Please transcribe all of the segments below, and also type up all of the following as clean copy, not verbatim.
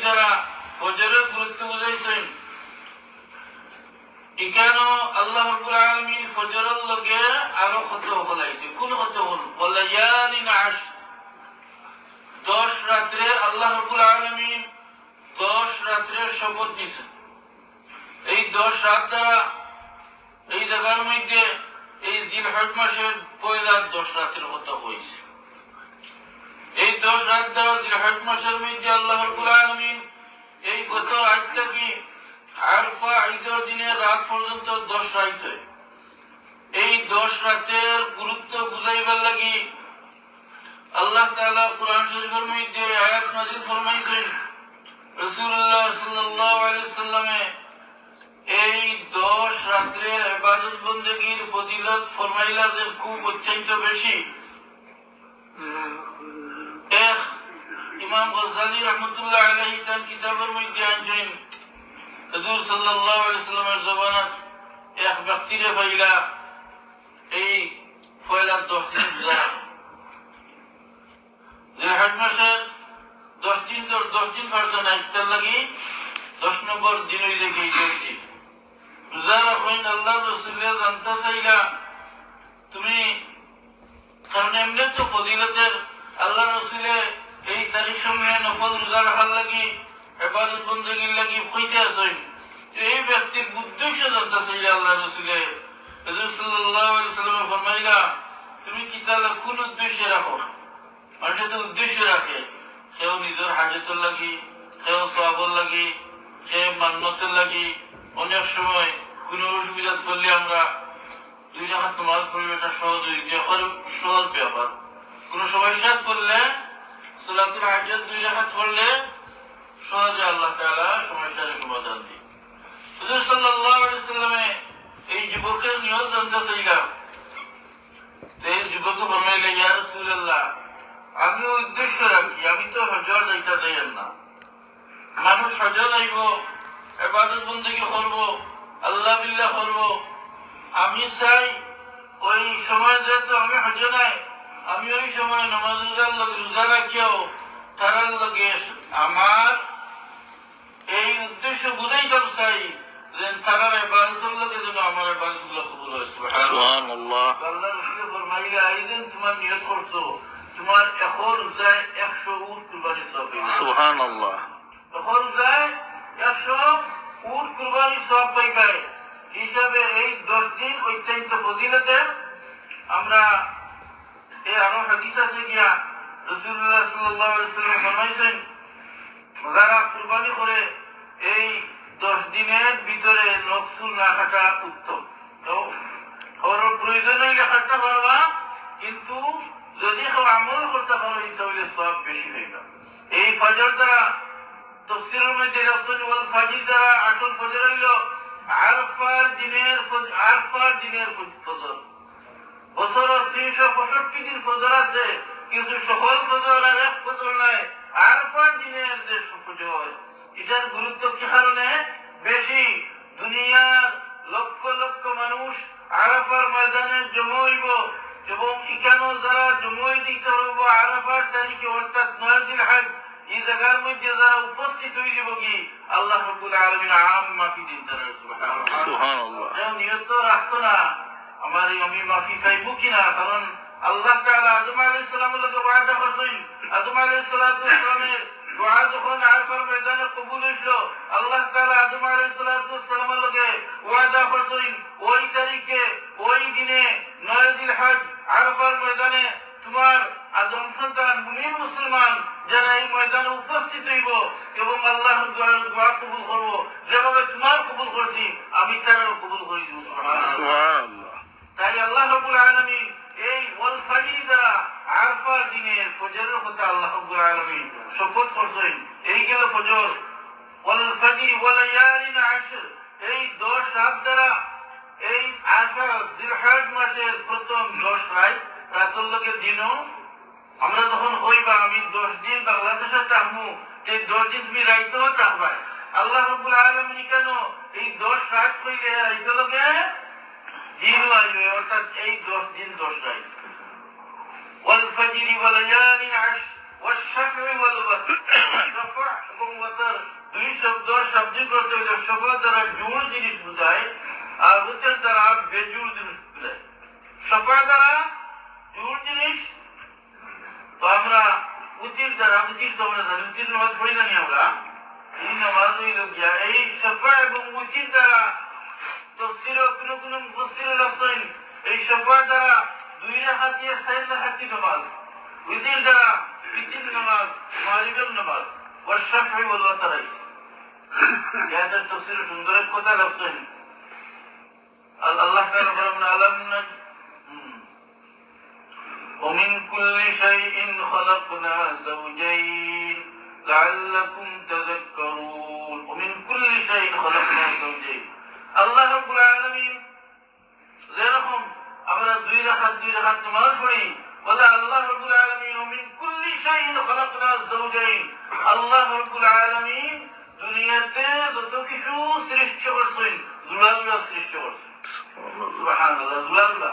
দ্বারা ফজরের গুরুত্ব বুঝাইছেন। এখানে আল্লাহ রাব্বুল আলামিন ফজরের লগে আরো কত বলাইছে। কোন কত হল ওয়ালায়ালিন আশর, 10 রাত্রে আল্লাহ রাব্বুল আলামিন 10 রাত্রের শপথ নিয়েছেন। এই 10 রাত দ্বারা এই জায়গার মধ্যে এই জিলহজ মাসের পয়লা 10 রাতের কথা হয়েছে। এই 10 রাত দ্বারা জিলহজ মাসের মধ্যে আল্লাহ রাব্বুল আলামিন এই গত আজ থেকে আরফা ঈদের দিনের রাত পর্যন্ত 10 রাত। এই 10 রাতের গুরুত্ব বুঝাইবার লাগি আল্লাহ তাআলা কোরআন শরীফের মধ্যে আয়াত নাযিল ফরমাইছেন। রাসূলুল্লাহ সাল্লাল্লাহু আলাইহি ওয়াসাল্লামে এই 10 রাতের ইবাদত বندگির ফজিলত ফরমাইলা যে খুব অত্যন্ত বেশি। ইমাম গজ্জালী রাহমাতুল্লাহ আলাইহি তার কিতাবের মধ্যে আনছেন হুজুর সাল্লাল্লাহু আলাইহি ওয়াসাল্লামের জবানত এক ব্যক্তিরে পাইলা এই পয়লা 10 দিন গুজারা জিলহজ মাসের 10 দিন তো 10 দিন ফরজ নাই, তার লাগি 10 নম্বর দিন হইলে কি জরুরি গুজারা হইন। আল্লাহ রাসূলের জানতে চাইলা তুমি কারণ এমনি তো ফজিলতের আল্লাহ রাসূলে এই তারিখ সময়ে নফল রোজা রাখার লাগি ইবাদত বندگির লাগি কইতে আছেন। এই ব্যক্তির উদ্দেশ্য জানতে চাইলে আল্লাহ রাসূলে হুজুর সাল্লাল্লাহু আলাইহি ওয়াসাল্লাম ফরমাইলা তুমি কি তাহলে কোন উদ্দেশ্যে রাখো? মানুষ তো উদ্দেশ্য রাখে, কেউ নিজের হাজতের লাগি, কেউ সওয়াবের লাগি, কেউ মান্নতের লাগি। অনেক সময় কোন অসুবিধা পড়লে আমরা 2 রাকাত নামাজ পড়ি, এটা সহজ সহজ ব্যাপার। কোন সমস্যা পড়লে সালাতুল হাজত 2 রাকাত পড়লে সহজে আল্লাহ তাআলা সমস্যার সমাধান দেন। হুজুর সাল্লাল্লাহু আলাইহি ওয়াসাল্লামে এই যুবকের নিয়ত জানতে চাইলাম। এই যুবক ফরমাইলেন ইয়া রাসূলুল্লাহ আমি উদ্দেশ্য রাখি, আমি তো হজর যাইতে চাই না। মানুষ হজর যাইব, ইবাদত বندگি করব, আল্লাহ বিল্লাহ করব। আমি চাই ওই সময় যেহেতু আমি হজর নাই, আমি ওই সময় নামাজ রোজা রাখিও তারার লগে আমার এই উদ্দেশ্য বুঝাইতে চাই যে তারার ইবাদতের লগে যেন আমার ইবাদতগুলো কবুল হয়। সুবহানাল্লাহ। আল্লাহ রাসূল ফরমাইলেন আইদিন তোমার নিয়ত করছো তোমার এখন যায় 100 উট কুরবানি সওয়াব পাইবে। সুবহানাল্লাহ। এখন যায় 100 উট কুরবানি সওয়াব পাইবে। হিসাবে এই 10 দিন অত্যন্ত ফজিলতের। আমরা এই আরো হাদিস আছে গিয়া রাসূলুল্লাহ সাল্লাল্লাহু আলাইহি ওয়াসাল্লাম ফরমাইছেন যারা কুরবানি করে এই 10 দিনের ভিতরে নফসুল না কাটা উত্তম। তো ওর প্রয়োজন হইলে কাটতে পারবা, কিন্তু যদি কেউ আমল করতে পারো তাহলে সওয়াব বেশি হইবে। এই ফজর দ্বারা তাফসীরের মধ্যে রাসূল ওয়াল ফাজর দ্বারা আসল ফজর হইল আরফার দিনের ফজর। বছর 365 দিন ফজর আছে, কিন্তু সকল ফজর আর এক ফজর নাই। আরফার দিনের যে ফজর, এটার গুরুত্ব কি কারণে বেশি? দুনিয়ার লক্ষ লক্ষ মানুষ আরাফার ময়দানে জমা হইব এবং এখানেও যারা জমা দিতে হইব আরাফার তারিখে অর্থাৎ 9 জিলহজ এই জায়গার মধ্যে যারা উপস্থিত হয়ে যাব কি আল্লাহ রাব্বুল আলামিন আম মাফি দিন তারা। সুবহানাল্লাহ। কেউ নিয়ত রাখতো না আমি মাফি পাইব কিনা, কারণ আল্লাহ তাআলা আদম আলাইহিস সালামের লগে ওয়াদা করছেন। আদম আলাইহিস সালামের দোয়া যখন আরফার ময়দানে কবুল হইল, আল্লাহ তাআলা আদম আলাইহিস সালামের লগে ওয়াদা করছেন ওই তারিখে ওই দিনে 9 জিলহজ আরফার ময়দানে তোমার আদম সন্তান মুমিন মুসলমান যারা এই ময়দানে উপস্থিত হইব এবং আল্লাহর দোয়া কবুল করব, যেভাবে তোমার কবুল করছি আমি তারও কবুল করে দিব। সুবহানাল্লাহ। তাই আল্লাহ রাব্বুল আলামিন এই ওয়াল ফাজর দ্বারা আরফার দিনের ফজরের কথা আল্লাহ রাব্বুল আলামিন শপথ করছেন। এই গেল ফজর। ওয়াল ফাজর ওয়ালায়ালিন আশর, এই 10 রাত দ্বারা এই আরফা জিলহজ মাসের প্রথম 10 রাতের লগে দিনও আমরা যখন হইবা আমি 10 দিন বাংলাদেশে থাকবো, এই 10 দিন তুমি রাইতেও থাকবা। আল্লাহ রাব্বুল আলামিন কেন এই 10 রাত হইলে রাইতের লগে দিনও আসবে, অর্থাৎ এই 10 দিন 10 রাত। ওয়াল ফাজর ওয়ালায়ালিন আশর والشفع والوتر شفع এবং ওয়াতর দুই শব্দ শাব্দিক অর্থ হলো শফা দ্বারা জোড় জিনিস বোঝায় আর ওয়াতর দ্বারা বেজোড় জিনিস বোঝায়। শফা দ্বারা জোড় জিনিস তো আমরা উতির দ্বারা উতির তো আমরা জানি উতির নামাজ পড়ি না আমরা এই নামাজ হইল গিয়া এই শফা এবং উতির দ্বারা তাফসীর কোন কোন মুফাসসির আছেন এই শফা দ্বারা দুই রাকাত এর চার রাকাত নামাজ উতির দ্বারা বিতির নামাজ মাগরিবের নামাজ والشفع والوتر هذا التفسير সুন্দর কথা লাগছেন আল্লাহ তাআলা বলেন আলামনা ومن كل شيء خلقنا زوجين لعلكم تذكرون ومن كل شيء خلقنا زوجين আল্লাহ রাব্বুল আলামিন যেরকম আমরা দুই রাকাত নামাজ পড়ি বলে আল্লাহ রাব্বুল আলামিন ومن كل شيء خلقنا زوجين আল্লাহ রাব্বুল আলামিন দুনিয়াতে যত কিছু সৃষ্টি করেছেন জোড়া জোড়া সৃষ্টি করেছেন সুবহানাল্লাহ জোড়া জোড়া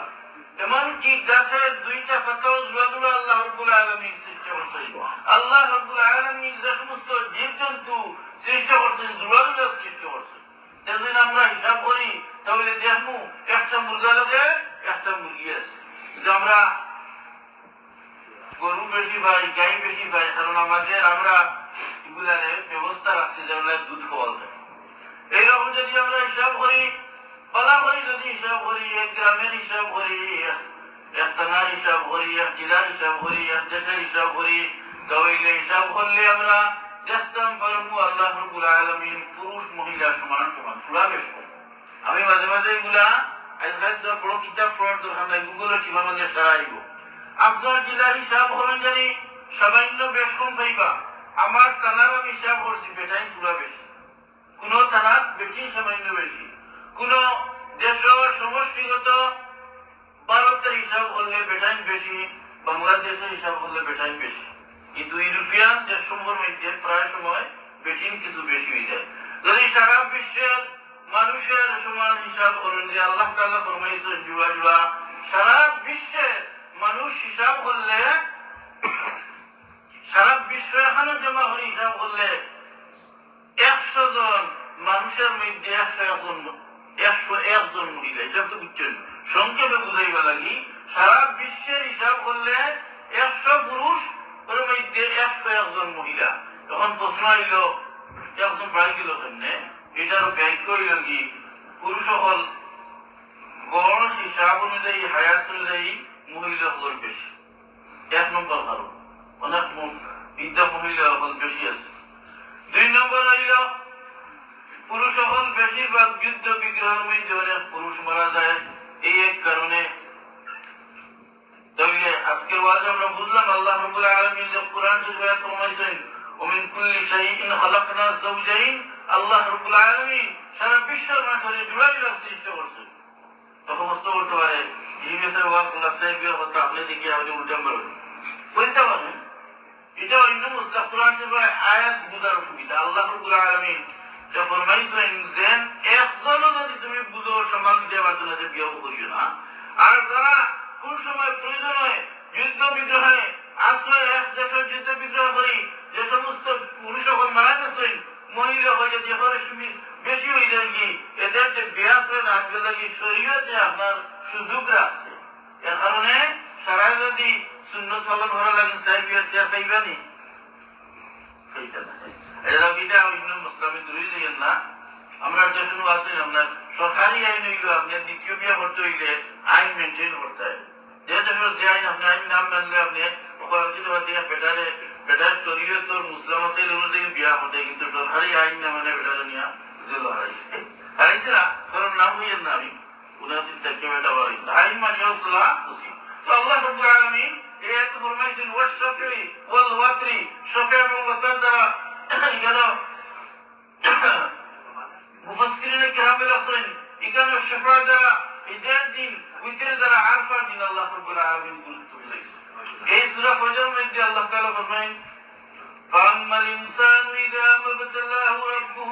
এমনকি গাছের দুইটা পাতাও জোড়া জোড়া আল্লাহ রাব্বুল আলামিন সৃষ্টি করেছেন আল্লাহ রাব্বুল আলামিন যে সমস্ত জীবজন্তু সৃষ্টি করেছেন জোড়া জোড়া সৃষ্টি করেছেন যদি আমরা হিসাব করি তাহলে দেখবো একটা মুরগা লাগে একটা মুরগি আছে যদি আমরা গরু বেশি পাই গাই বেশি পাই কারণ আমাদের আমরা এগুলারে ব্যবস্থা রাখছি যেগুলা দুধ খাওয়া যায় এইরকম যদি আমরা হিসাব করি পালা করি যদি হিসাব করি এক গ্রামের হিসাব করি এক থানার হিসাব করি এক জেলার হিসাব করি এক দেশের হিসাব করি তাহলে হিসাব করলে আমরা দেখতাম পারবো আল্লাহ রাব্বুল আলামিন পুরুষ মহিলা সমান সমান পুরা বেশ আমি মাঝে মাঝে এগুলা আজকাল তো বড় কিতাব পড়ার দরকার নাই গুগলে টিপা মানে সারা আইব আপনার জেলার হিসাব করেন জানি সামান্য বেশ কম পাইবা আমার থানার আমি হিসাব করছি বেটাই পুরা বেশি কোন থানার বেটি সামান্য বেশি কোন দেশ সমষ্টিগত ভারতের হিসাব করলে বেটাইন বেশি বাংলাদেশের হিসাব করলে বেটাইন বেশি কিন্তু ইউরোপিয়ান দেশসমূহের মধ্যে প্রায় সময় বেটিন কিছু বেশি হয়ে যায় যদি সারা বিশ্বের মানুষের সমান হিসাব করেন যে আল্লাহ তাআলা ফরমাইছেন জুয়া জুয়া সারা বিশ্বের মানুষ হিসাব করলে সারা বিশ্ব এখানে জমা করে হিসাব করলে 100 জন মানুষের মধ্যে 101 জন মহিলা হিসাব তো বুঝছেন সংক্ষেপে বুঝাইবা লাগি সারা বিশ্বের হিসাব করলে 100 পুরুষ ওর মধ্যে 101 জন মহিলা এখন প্রশ্ন হইল একজন বাড়ি গেল কেমনে এটার ব্যাখ্যা হইল কি পুরুষ সকল গড় হিসাব অনুযায়ী হায়াত অনুযায়ী মহিলা হল বেশি এক নম্বর কারণ অনেক বিদ্যা মহিলা হল বেশি আছে দুই নম্বর হইল পুরুষ সকল বেশিরভাগ যুদ্ধ বিগ্রহের মধ্যে অনেক পুরুষ মারা যায় এই এক কারণে তাহলে আজকের ওয়াজ আমরা বুঝলাম আল্লাহ রাব্বুল আলামিন যে কোরআন শরীফে ফরমাইছেন ومن كل شيء خلقنا زوجين আল্লাহ রাব্বুল আলামিন সারা বিশ্বের মানুষের জোড়া জোড়া সৃষ্টি করেছেন তখন বুঝতে বলতে পারে জিমেসের ওয়াজ নাসাইবের কথা আপনি দেখি আপনি উল্টা বলবেন বলতে পারেন এটা অন্য মুস্তাক কোরআন শরীফে আয়াত বুঝার সুবিধা আল্লাহ রাব্বুল আলামিন যে ফরমাইছেন যে একজনও যদি তুমি বুঝো সম্মান দিতে পারছো না যে বিয়ে করিও না আর যারা কোন সময় প্রয়োজন হয় যুদ্ধ বিগ্রহে আশ্রয় এক দেশের যুদ্ধ বিগ্রহ করি যে সমস্ত পুরুষ সকল মারা গেছেন মহিলা হয়ে যে বেশি হয়ে যায় কি এদের যে বিয়াশ্রয় রাখবে লাগে শরীয়তে আপনার সুযোগ রাখছে এর কারণে সারা যদি সুন্নত পালন করা লাগে চাই বিয়ার চেয়ার পাইবানি এটা অন্য মুসলামে দূরে দিলেন না আমরা দেশে আছেন আপনার সরকারি আইন হইল আপনার দ্বিতীয় বিয়া করতে হইলে আইন মেনটেন করতে হয় যে দেশের যে আইন আপনি আইন নাম মানলে আপনি বেটার শরীয়তর মুসলিম অনুযায়ী বিয়া করতে কিন্তু সরকারি আইন না মানে বেটার নিয়ে জেল হারাইছে না কারণ নাম হইয়েন না আমি উনাদিন থেকে বেটা বাড়ি আইন মানিয়ে উচিত তো আল্লাহ রাব্বুল আলামিন এই আয়াত ফরমাইছেন ওয়াশ-শাফি ওয়াল ওয়াতরি শাফি এবং ওয়াতর দ্বারা গেল মুফাসসিরিনে কিরাম বলেছেন এখানে শাফা দ্বারা ঈদের দিন উইতর দ্বারা আরফার দিন আল্লাহ রাব্বুল আলামিন গুরুত্ব দিয়েছেন এই সূরা ফজর মধ্যে আল্লাহ তাআলা ফরমায়েন فَأَمَّا الْإِنسَانُ إِذَا مَا ابْتَلَاهُ رَبُّهُ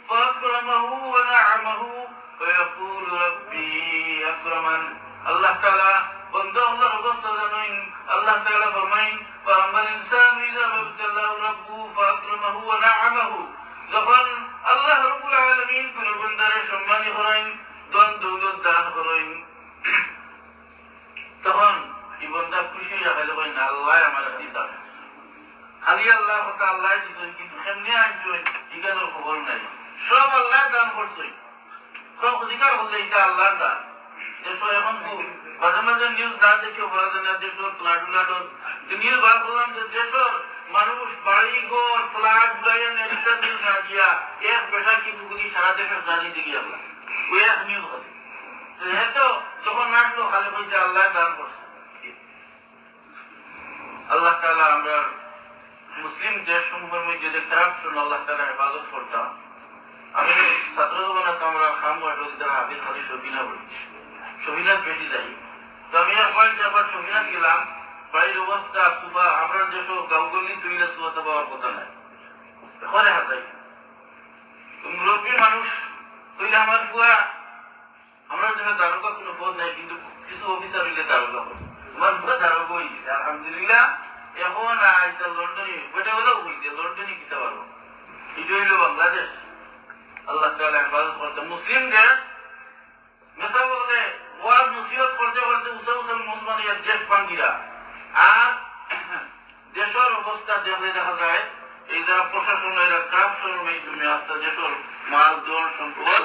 فَأَكْرَمَهُ وَنَعَمَهُ فَيَقُولُ رَبِّي أَكْرَمَنِ আল্লাহ তাআলা বন্ধু আল্লাহর অবস্থা জানেন আল্লাহ তাআলা ফরমায়েন فَأَمَّا الْإِنسَانُ إِذَا নাআমাহু যখন আল্লাহ রাব্বুল আলামিন কোন বান্দারে সম্মানী করেন ধন দৌলত দান করেন তখন এই বান্দা খুশি হয়ে যায় না আল্লাহ আমার দিদার খালি আল্লাহ কথা আল্লাহ দিছেন কিন্তু কেমনে আনছেন ঠিকানোর খবর নাই সব আল্লাহ দান করছেন সব অধিকার হলে এটা আল্লাহর দান দেশ এখন মাঝে মাঝে নিউজ না দেখে বলা যায় না দেশের ফ্লাড উলাডর নিউজ বার করলাম যে দেশের মানুষ বাড়ি ঘর ফ্লাড উলাইন এটা নিউজ না দিয়া এক বেটা কি পুকুরি সারা দেশের জানি দিয়ে গিয়ে আল্লাহ ওই এক নিউজ হবে তো যখন আসলো খালি হয়েছে আল্লাহ দান করছে আল্লাহ তাআলা আমরা মুসলিম দেশ সমূহের মধ্যে যে করাপশন আল্লাহ তাআলা হেফাজত করতাম আমি ছাত্র জীবনে তো আমরা খাম বসে তারা হাফিজ খালি সবিনা বলছি সবিনাথ বেশি যাই তো আমি একবার সবিনাথ গেলাম বাড়ির অবস্থা সুফা আমরা যেসব গাঁওগলি তুইলে সুফা সাফার কথা নাই ঘরে হাজাই মুরব্বী মানুষ হইলে আমার ফুয়া আমরা যেন দারোগা কোনো পদ নাই কিন্তু কিছু অফিসার হইলে দারোগা হয় আমার ফুয়া দারোগা হয়েছে আলহামদুলিল্লাহ এখন আইতা লন্ডনে ওইটা হলেও হয়েছে লন্ডনে কিতে পারবো এটা হইল বাংলাদেশ আল্লাহ তাআলা হেফাজত করতে মুসলিম দেশ মেসা বলতে ওয়াজ নসিহত করতে করতে উসা মুসলমানের দেশ ভাঙ্গিরা আর দেশের অবস্থা দেখলে দেখা যায় এই যারা প্রশাসন এরা করাপশনের মাধ্যমে আস্তে দেশের মাল জন সম্পদ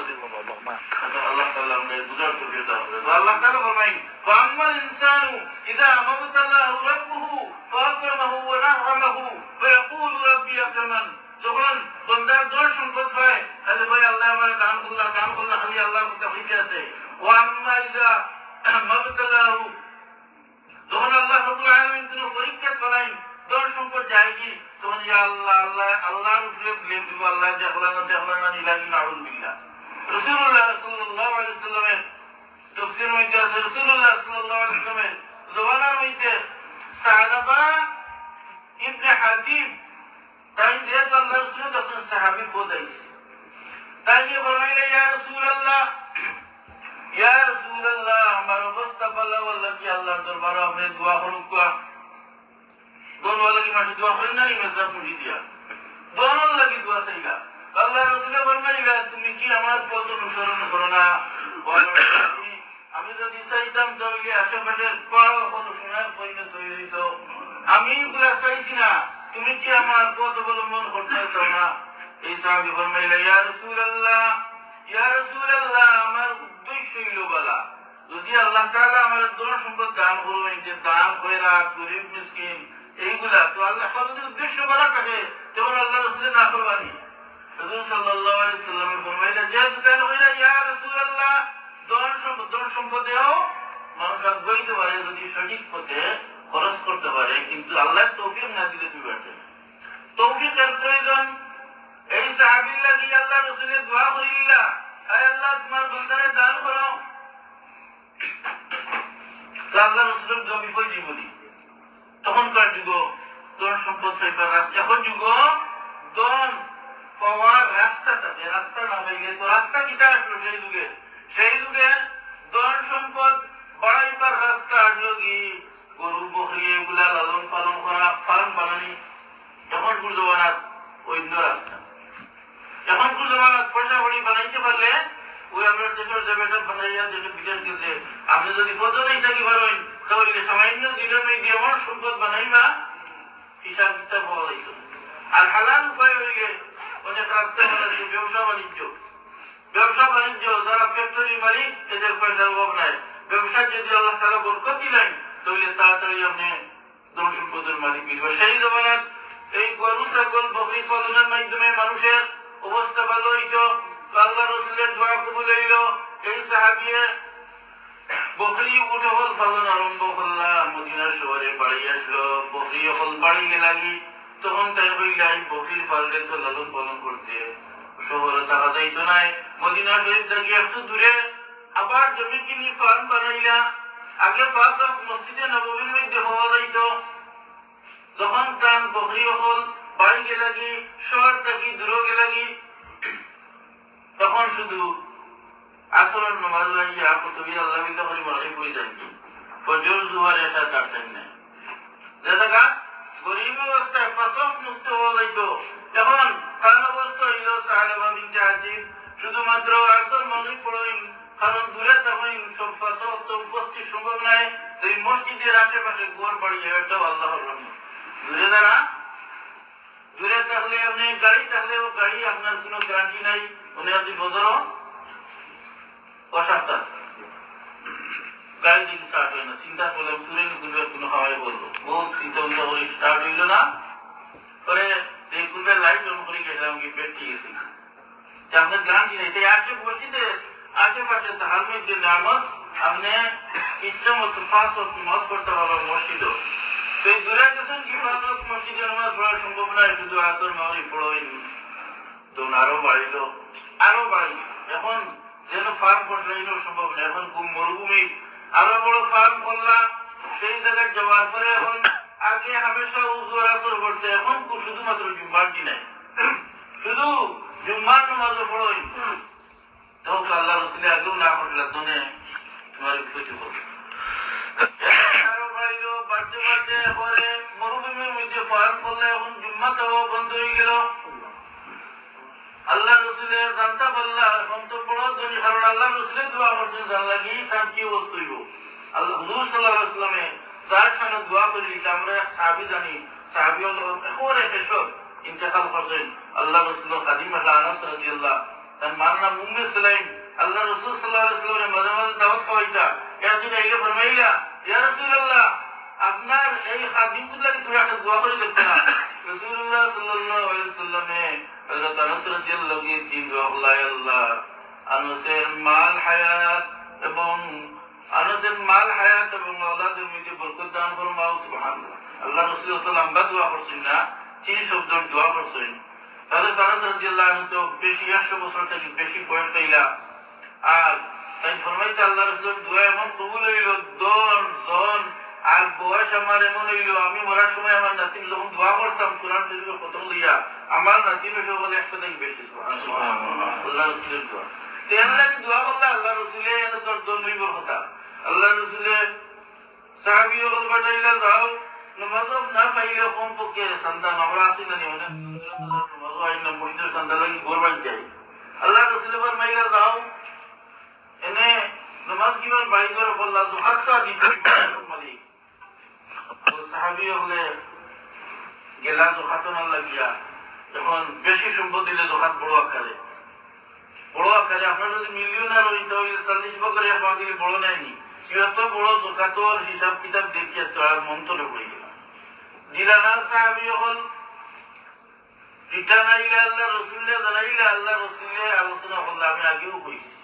আল্লাহ তাআলা আমাদের বুঝার প্রয়োজন হবে তো আল্লাহ তাআলা ফরমায় ফাআম্মাল ইনসানু ইযা মাবতালাহু রাব্বুহু ফাআকরামাহু ওয়া না'আমাহু ফায়াকুলু রাব্বি আকরামান যখন বান্দার জন সম্পদ হয় তাহলে ভাই আল্লাহ আমারে দান করলা খালি আল্লাহর কথা হইতে আছে ওয়া আম্মা ইযা মাবতালাহু যখন আল্লাহ রাব্বুল আলামিন কোন পরীক্ষা ফলাইন জন সম্পদ যায়গি তখন ইয়া আল্লাহ আল্লাহর উপরে ব্লেম দিব আল্লাহ দেখলানা নিলাগি নাউযুবিল্লাহ রাসূলুল্লাহ সাল্লাল্লাহু আলাইহি ওয়াসাল্লামের তাফসীর মধ্যে আছে রাসূলুল্লাহ সাল্লাল্লাহু আলাইহি ওয়াসাল্লামের জওয়ানার মধ্যে সালাবা ইবনে হাতিব তাই যেহেতু আল্লাহ রাসূল দশজন সাহাবী পদাইছে তাই নিয়ে ফরমাইলে ইয়া রাসূলুল্লাহ আমার অবস্থা বলা আল্লাহ কি আল্লাহর দরবারে আপনি দোয়া করুন দোয়া লাগি মাসে দোয়া করেন না মেসা পুঁজি দিয়া দোয়া লাগি দোয়া চাইলা আল্লাহ রাসূল ফরমাইলা তুমি কি আমার পথ অনুসরণ করো না আমি যদি চাইতাম তাহলে আশেপাশের পাড়া অনুসরণ পরিণত হয়ে যেত আমি এগুলা চাইছি না তুমি কি আমার পথ অবলম্বন করতে চাও না এই সাহাবী ফরমাইলা ইয়া রাসূলুল্লাহ আমার উদ্দেশ্য হইল বলা যদি আল্লাহ তাআলা আমার ধন সম্পদ দান করবেন যে দান কইরা গরীব মিসকিন এইগুলা তো আল্লাহ যদি উদ্দেশ্য বলা থাকে তখন আল্লাহ রাসূলের না করবানি রাসূল সাল্লাল্লাহু আলাইহি সাল্লাম ফরমাইলা যে দান কইরা ইয়া রাসূলুল্লাহ ধন সম্পদেও মানুষ আগাইতে পারে যদি সঠিক পথে খরচ করতে পারে কিন্তু আল্লাহ তৌফিক না দিলে তুমি পারবে তৌফিকের প্রয়োজন এই সাহাবীর লাগি আল্লাহ রাসূলের দোয়া করিলা আয় আল্লাহ তোমার বান্দারে দান করো তো আল্লাহ রাসূলের দোয়া বিফল জীবনী তখনকার যুগ ধন সম্পদ পাইবার রাস্তা এখন যুগ ধন পাওয়ার রাস্তা থাকে রাস্তা না পাইলে তো রাস্তা কিটা আসলো সেই যুগে ধন সম্পদ বাড়াইবার রাস্তা আসলো কি গরু বকরি এগুলা লালন পালন করা ফার্ম বানানি এখনকার জমানাত অন্য রাস্তা এখনকার জমানাত পয়সা কড়ি বানাইতে পারলে ওই আমরা দেশের যে বেটা বানাইয়া দেশের বিদেশ গেছে আপনি যদি পদ নেই থাকি পারেন তাহলে সামান্য দিনের মধ্যে এমন সম্পদ বানাইবা হিসাব কিতাব হওয়া যাইত আর হালাল উপায় হইলে অনেক রাস্তা বানাচ্ছে ব্যবসা বাণিজ্য যারা ফ্যাক্টরি মালিক এদের পয়সার অভাব নাই ব্যবসা যদি আল্লাহ তাআলা বরকত দিলেন তাহলে তাড়াতাড়ি আপনি ধন সম্পদের মালিক মিলবে সেই জমানাত এই গরু ছাগল বকরি পালনের মাধ্যমে মানুষের অবস্থা ভালো হইতো আল্লাহ রাসূলের দোয়া কবুল হইল এই সাহাবীয়ে বকরি উট হল পালন আরম্ভ করলাম মদিনা শহরে বাড়ি আসলো বকরি হল বাড়ি লাগি তখন তাই হইলে এই বকরির ফাললে তো লালন পালন করতে শহরে টাকা যাইতো নাই মদিনা শরীফ থেকে একটু দূরে আবার জমি কিনি ফার্ম বানাইলা আগে ফার্স্ট মসজিদে নববীর মধ্যে হওয়া যাইতো যখন তার বকরি হল বাড়ি লাগি শহর থেকে দূরে লাগি তখন শুধু আসরের নামাজ লাইয়া কুতুবি আল্লাহ বিল্লাহ করে মাগরিব হয়ে যাবে ফজর জোহর এশা কাটতেন না যে জায়গা গরিব অবস্থায় ফাসক মুক্ত হওয়া যাইতো এখন কারণ শুধুমাত্র আসর মাগরিব পড়েন, কারণ দূরে তখন সব ফাঁসা তো উপস্থিত সম্ভব নয়। এই মসজিদের আশেপাশে গোর বাড়ি এটাও আল্লাহর রহমত। দূরে থাকলে আপনি গাড়ি থাকলেও গাড়ি আপনার কোনো গ্যারান্টি নাই, উনি আজ বদরও অসাপ্তা গাড়ি দিকে স্টার্ট হয় না। চিন্তা করলাম সুরে নিকুলবে কোনো খাওয়াই বলবো, বহুত চিন্তা উল্টা করে স্টার্ট হইল না। পরে এই কুলবে লাইট অন করে গেলাম, গিয়ে পেটে গেছি, আপনার গ্যারান্টি নেই। তাই আসে মসজিদে আশেপাশে তাহার মধ্যে নামত আপনি ইচ্ছা মতো 5 ওয়াক্ত নামাজ পড়তে পারবেন মসজিদও। তো এই দূরে গেছেন কি 5 ওয়াক্ত মসজিদে নামাজ পড়া সম্ভব নয়, শুধু আসর মাগরিব পড়েন। তো আরো বাড়িল, আরো বাড়ি। এখন যেন ফার্ম পড়লেও সম্ভব নয়, এখন মরুভূমি আরো বড় ফার্ম করলা। সেই জায়গায় যাওয়ার পরে এখন আগে হামেশা উজুর আসর পড়তে, এখন শুধুমাত্র জুম্মার দিনে শুধু জুম্মার নামাজও পড়েন। তো আল্লাহ রসুল আগেও না পড়লে দনে তোমার ক্ষতি করবে। আরো বাড়িল, বাড়তে বাড়তে পরে মরুভূমির মধ্যে ফার্ম করলে এখন জুম্মাটাও বন্ধ হয়ে গেল। আল্লাহ রসুলের জানতা পাল্লা এখন তো বড় ধনী, কারণ আল্লাহ রসুলের দোয়া করছেন জানলা কি তার কি অবস্থা হইব। আল্লাহ হুজুর সাল্লাল্লাহু আলাইহি ওয়াসাল্লামে তার সামনে দোয়া করি, আমরা এক সাহাবী জানি, সাহাবী হলো একেবারে পেশর ইন্তেকাল করছেন। আল্লাহ রসুলের খাদিম আনাস রাদিয়াল্লাহু তার মার নাম উম্মে সুলাইম। আল্লাহ রসুল সাল্লাল্লাহু আলাইহি ওয়াসাল্লামের মাঝে মাঝে দাওয়াত খাওয়াইতা। একদিন আইলে ফরমাইলা, ইয়া রাসূলুল্লাহ আপনার এই খাদিমগুলোকে তুমি একটা দোয়া করে দেখতে না। রাসূলুল্লাহ সাল্লাল্লাহু আলাইহি ওয়াসাল্লামে হযরত আনাস রাদিয়াল্লাহু কি তিন দোয়া আল্লাহ আল্লাহ আনাসের মাল হায়াত এবং আনাসের মাল হায়াত এবং আওলাদের মধ্যে বরকত দান ফরমাও সুবহানাল্লাহ। আল্লাহ রাসূল তো লম্বা দোয়া করছেন না, 3 শব্দের দোয়া করছেন। হযরত আনাস রাদিয়াল্লাহু আনহু তো বেশি 100 বছর থেকে বেশি বয়স পাইলা। আর তাই ফরমাইতে আল্লাহ রাসূলের দোয়া এমন কবুল হইল, জন আর বয়স আমার এমন হইল, আমি মরার সময় আমার নাতিন যখন দোয়া করতাম কোরআন শরীফের খতম লইয়া, আমার নাতিনও সকলে 100 থেকে বেশি। সুবহানাল্লাহ, আল্লাহ রাসূলের দোয়া। তেন লাগে দোয়া করলে আল্লাহ রাসূলে এত তোর দন হইবার কথা। আল্লাহ রাসূলে সাহাবী হল বাটাইলা যাও নামাজ না পাইলে কমপক্ষে সন্তান আমরা আসি না নিও না নামাজ হয় না, মসজিদের সন্তান লাগি ঘর বাড়ি যাই। আল্লাহ রাসূলে ফরমাইলা যাও এনে নামাজ কিবার বাড়ি করে বললা যুহাতটা দিতে মালিক। তো সাহাবী হলে গেলা যুহাত না লাগিয়া, এখন বেশি সম্পদ দিলে যুহাত বড় আকারে আপনার যদি মিলিয়নার হইতে হইলে 40 বছর এক পা দিলে বড় নেয়নি, সিয়ত বড় যুহাতর হিসাব কিতাব দেখিয়ে তো আর মন্ত্রে পড়ে গেল দিলা না। সাহাবী হল রিটার্ন আইলে আল্লাহ রসুল্লাহ জানাইলে আল্লাহ রসুল্লাহ আলোচনা করলে আমি আগেও কইছি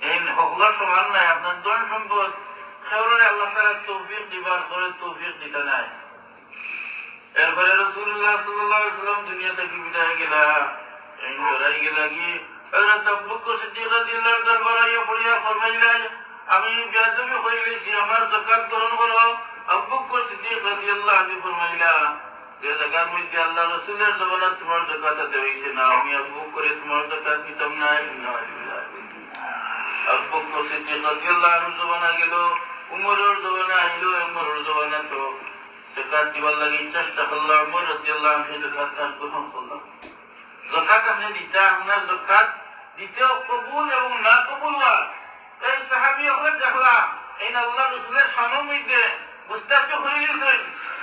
এই হকলার সমান নাই। আপনার ধন সম্পদ খেওরে আল্লাহ তাআলা তৌফিক দিবার করে তৌফিক দিতে নাই। এরপরে রাসূলুল্লাহ সাল্লাল্লাহু আলাইহি ওয়াসাল্লাম দুনিয়া থেকে বিদায় গেলা, এই লড়াই গেলা কি হযরত আবু বকর সিদ্দিক রাদিয়াল্লাহু দরবারে পড়িয়া ফরমাইলেন, আমি বেয়াদবি কইলেছি, আমার যাকাত গ্রহণ করো। আবু বকর সিদ্দিক রাদিয়াল্লাহু আনহু ফরমাইলা, যে জায়গার মধ্যে আল্লাহ রাসূলের জমানাত তোমার যাকাত দেওয়াইছে না, আমি আবু বকরে তোমার যাকাত দিতাম না। আবু বকর সিদ্দিক রাদিয়াল্লাহু আনহু জমানা গেল, উমরের জমানা আইল, উমরের জমানা তো যাকাত দিবার লাগি চেষ্টা করল, উমর রাদিয়াল্লাহু আনহু যাকাত গ্রহণ করল। যাকাত আপনি দিতে, আপনার যাকাত দিতেও কবুল এবং না কবুল হওয়ার এই সাহাবী হলেন দেখলা এই আল্লাহ রাসূলের শানের মধ্যে মুস্তাফি করে গেছেন।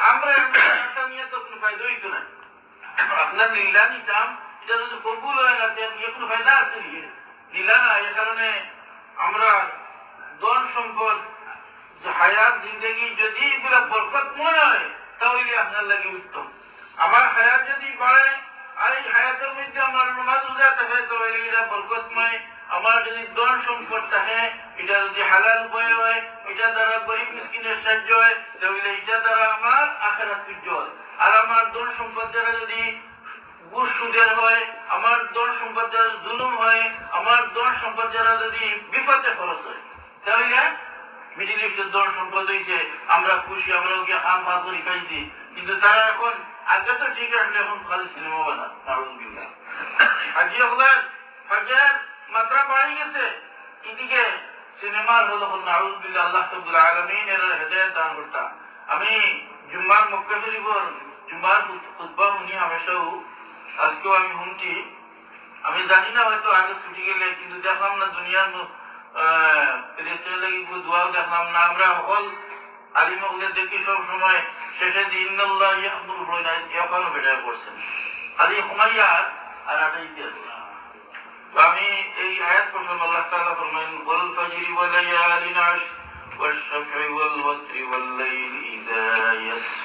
আমরা একটা নিয়ে তো কোনো ফায়দা হইতো না, আপনার লীলা নিতাম, এটা যদি কবুল হয় না এর কোনো ফায়দা আছে লীলা না। এই কারণে আমরা ধন সম্পদ হায়াত জিন্দগি যদি এগুলা বরকতময় হয় তাহলে আপনার লাগে উত্তম। আমার হায়াত যদি বাড়ে আর এই হায়াতের মধ্যে আমার নামাজ রোজা থাকে তাহলে এটা বরকতময়। আমার যদি ধন সম্পদ থাকে, এটা যদি হালাল উপায় হয়, এটা দ্বারা গরিব মিসকিনের সাহায্য হয়, তাহলে এটা দ্বারা আমার আখিরাত উজ্জ্বল। আর আমার ধন সম্পদ দ্বারা যদি ঘুষ সুদের হয়, আমার ধন সম্পদ দ্বারা জুলুম হয়, আমার ধন সম্পদ দ্বারা যদি বিপদে খরচ হয়, তাহলে মিডিল ইস্টের ধন সম্পদ হয়েছে আমরা খুশি, আমরা ওকে হাম হাত করে পাইছি, কিন্তু তারা এখন আগে তো ঠিক আছে, এখন খালি সিনেমা বানা নাউজুবিল্লাহ। আজি হলার হাজার মাত্রা বাড়ি গেছে, এদিকে সিনেমার হলো নাউজুবিল্লাহ। আল্লাহ রাব্বুল আলামিন এর হেদায়েত দান করতা। আমি জুম্মার মক্কা শরীফের জুম্মার খুতবা শুনি হামেশাও, আজকেও আমি শুনছি। আমি জানি না হয়তো আগে ছুটি গেলে, কিন্তু দেখলাম না দুনিয়ার প্রেসিডেন্ট লাগি দোয়াও দেখলাম না। আমরা সকল আলিমকে দেখি সব সময় শেষে দিন আল্লাহ ইয়ামুর হয় না, এখনো বেটায় করছেন খালি হুমাইয়ার আর আটাইতে আছে। তো আমি এই আয়াত পড়লাম, আল্লাহ তাআলা ফরমায়েন ওয়াল ফাজরি ওয়া লায়ালিন আশর ওয়াশ শাফঈ ওয়াল ওয়াতরি ওয়াল লাইলি ইযা ইয়াসর।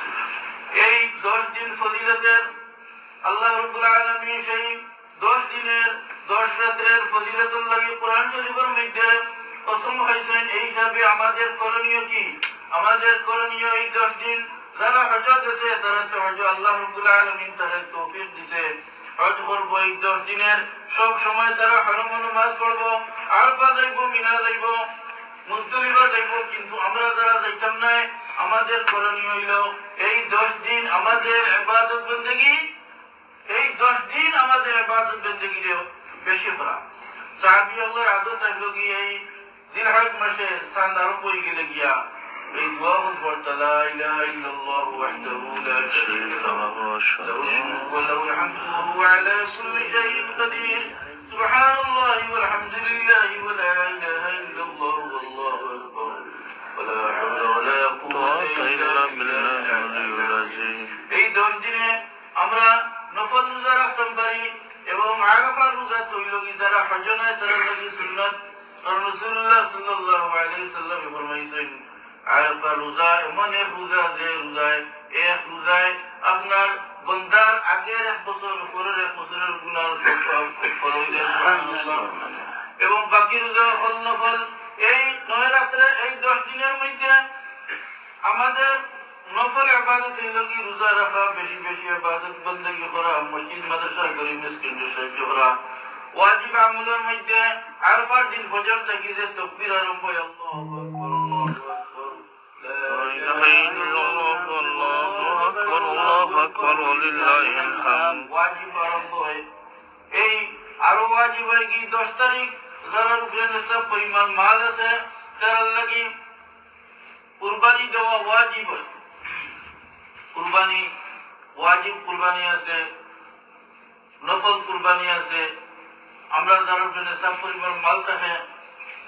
এই 10 দিন ফজিলতের আল্লাহ রাব্বুল আলামিন সেই 10 দিনের 10 রাতের ফজিলতের লাগি কোরআন শরীফের মধ্যে কসম খাইছেন। এই হিসাবে আমাদের করণীয় কি? আমাদের করণীয় এই 10 দিন যারা হজ গেছে তারা তো হজ আল্লাহ রাব্বুল আলামিন তারা তৌফিক দিয়েছে, হজ করবো। এই 10 দিনের সব সময় তারা হারাম নামাজ পড়বো, আরফা যাইব, মিনা যাইব, মুজদালিফা যাইব। কিন্তু আমরা যারা যাইতাম না, আমাদের করণীয় হইল এই 10 দিন আমাদের ইবাদত বন্দেগী, এই 10 দিন আমাদের ইবাদত বন্দেগী বেশি করা। সাহাবী আল্লাহর আদত আসলো কি এই জিলহজ মাসে চাঁদ আরম্ভ হয়ে গেলে গিয়া এই দোয়া পড়তে লা ইলাহা ইল্লাল্লাহ ওয়াহদাহু লা শারীকা লাহু লাহুল মুলকু ওয়া লাহুল হামদু ওয়া হুয়া আলা কুল্লি শাইইন কাদির সুবহানাল্লাহি ওয়াল হামদুলিল্লাহি ওয়া লা ইলাহা ইল্লাল্লাহ ওয়াল্লাহু আকবার ওয়া লা হাওলা ওয়া লা কুওয়াতা ইল্লা বিল্লাহিল আলিয়্যিল আযীম। এই 10 দিনে আমরা নফল রোজা রাখতে পারি এবং আরাফার রোজা তৈল কি যারা হজ নাই তারা লাগি সুন্নাত। কারণ রাসূলুল্লাহ সাল্লাল্লাহু আলাইহি ওয়াসাল্লাম ফরমাইছেন আরাফা রোজা এমন এক রোজা যে রোজায় এক রোজায় আপনার বন্দার আগের 1 বছর পরের 1 বছরের গুনাহ সব ক্ষমা হয়ে যায় সুবহানাল্লাহ। এবং বাকি রোজা হল নফল। এই 9 রাতে এই 10 দিনের মধ্যে আমাদের নফল ইবাদত হইলো কি রোজা রাখা, বেশি বেশি ইবাদত বন্দেগী করা, মসজিদ মাদ্রাসা গরিব মিসকিনদের সাহায্য করা। ওয়াজিব আমলের মধ্যে আরফার দিন ফজর থেকে যে তাকবীর আরম্ভ হয় আল্লাহু আকবার আল্লাহু আকবার লা ইলাহা ইল্লাল্লাহ আল্লাহু আকবার ওয়ালিল্লাহিল হামদ ওয়াজিব আরম্ভ হয়। এই আরো ওয়াজিব হয় কি 10 তারিখ যারা উপরে নিসাব পরিমাণ মাল আছে তার লাগি কুরবানি দেওয়া ওয়াজিব হয়। কুরবানি ওয়াজিব কুরবানি আছে, নফল কুরবানি আছে। আমরা যারা নিসাব পরিমাণ মাল থাকে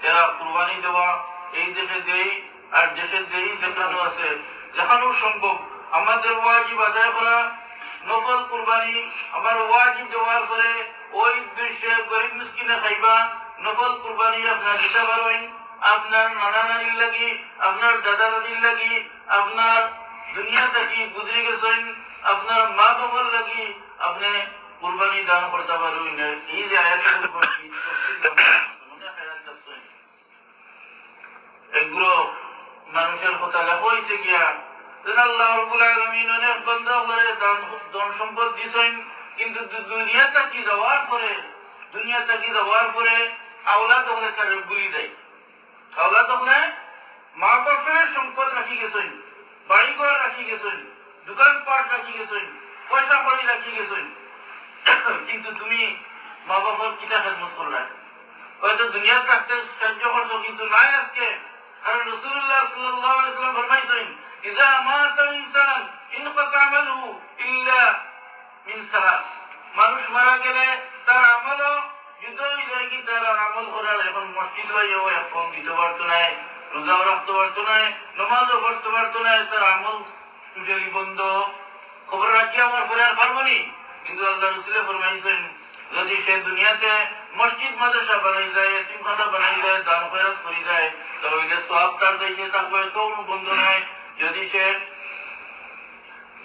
এরা কুরবানি দেওয়া এই দেশে দেই আর দেশে দেই যেখানে আছে যেখানেও সম্ভব আমাদের ওয়াজিব আদায় করা। নফল কুরবানি আমার ওয়াজিব দেওয়ার পরে ওই উদ্দেশ্যে গরিব মিসকিনে খাইবা। নফল কুরবানি আপনার দিতে পারেন আপনার নানা নানির লাগি, আপনার দাদা দাদির লাগি, আপনার দুনিয়া থেকে গুজরে গেছেন আপনার মা বাবার লাগি আপনি কুরবানি দান করতে পারবেন। এই যে আয়াতের উপর এগুলো মানুষের কথা লেখা হয়েছে গিয়া আল্লাহ রাব্বুল আলামিন অনেক বান্দা করে ধন সম্পদ দিছেন, কিন্তু দুনিয়া থেকে যাওয়ার পরে আওলাদ হলে তারা ভুলি যায়। আওলাদ হলে মা বাপের সম্পদ রাখি গেছেন, বাড়িঘর রাখি গেছেন, দোকানপাট রাখি গেছেন, পয়সা কড়ি রাখি গেছেন, কিন্তু তুমি মা বাবার কিতা খেদমত করলা? হয়তো দুনিয়া থাকতে সাহায্য করছো কিন্তু নাই আজকে। কারণ রাসূলুল্লাহ সাল্লাল্লাহু আলাইহি ওয়াসাল্লাম ফরমাইছেন ইযা মাতাল ইনসান ইনকাতা আমালুহু ইল্লা মিন সালাস। মানুষ মারা গেলে তার আমলও যুদ্ধ হয়ে যায় কি তার আমল করার এখন মসজিদ হয়েও এখন দিতে পারতো না, রোজাও রাখতে পারতো না, নামাজও পড়তে পারতো না, তার আমল টোটালি বন্ধ। খবর রাখি আমার পরে আর পারবো নি। কিন্তু আল্লাহ রাসূল ফরমাইছেন যদি সে দুনিয়াতে মসজিদ মাদ্রাসা বানাই যায়, এতিমখানা বানাই যায়, দান খয়রাত করে যায়, তাহলে সওয়াব তার যাইতে থাকবে, কোনো বন্ধ নাই।